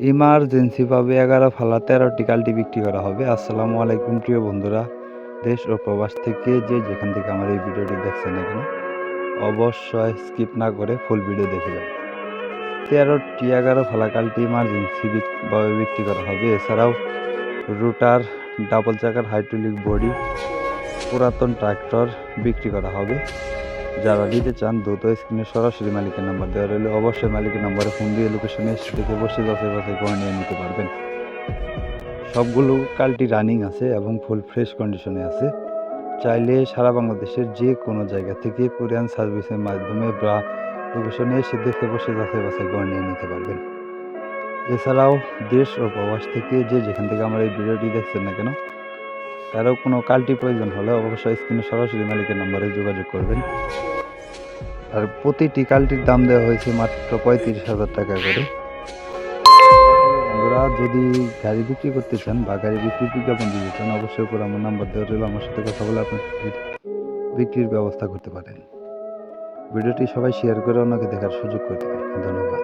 ইমার্জেন্সিভাবে ১১ ফালা ১৩টি কালটি বিক্রি করা হবে। আসসালামু আলাইকুম প্রিয় বন্ধুরা, দেশ ও প্রবাস থেকে যেখান থেকে আমার এই ভিডিওটি দেখছেন না কেন, অবশ্যই স্কিপ না করে ফুল ভিডিও দেখে যান। ১৩টি ১১ ফালা কালটি ইমার্জেন্সিভাবে বিক্রি করা হবে। এছাড়াও রুটার, ডাবল চাকার হাইড্রোলিক বডি, পুরাতন ট্রাক্টর বিক্রি করা হবে। যারা নিতে চান দ্রুত স্ক্রিনে সরাসরি মালিকের নাম্বার দেওয়া রইলে অবশ্যই মালিকের নাম্বারে ফোন দিয়ে লোকেশনে এসে দেখে বসে যাচাই বাছাই করে নিয়ে নিতে পারবেন। সবগুলো কালটি রানিং আছে এবং ফুল ফ্রেশ কন্ডিশনে আছে। চাইলে সারা বাংলাদেশের যে কোনো জায়গা থেকে কুরিয়ার সার্ভিসের মাধ্যমে বা লোকেশনে এসে দেখে বসে যাচাই বাছাই করে নিয়ে নিতে পারবেন। এছাড়াও দেশ ও প্রবাস থেকে যেখান থেকে আমার এই ভিডিওটি দেখছেন না কেন, কারো কোনো কালটি প্রয়োজন হলে অবশ্যই স্ক্রিনে সরাসরি মালিকের নাম্বারে যোগাযোগ করবেন। আর প্রতিটি কালটির দাম দেওয়া হয়েছে মাত্র ৩৫,০০০ টাকা করে। বন্ধুরা, যদি গাড়ি বিক্রি করতে চান বা গাড়ি বিক্রির বিজ্ঞাপন দিতে চান, অবশ্যই উপরে আমার নাম্বার দেওয়া রইল, আমার সাথে কথা বলে আপনি বিক্রির ব্যবস্থা করতে পারেন। ভিডিওটি সবাই শেয়ার করে অন্যকে দেখার সুযোগ করে দেবেন। ধন্যবাদ।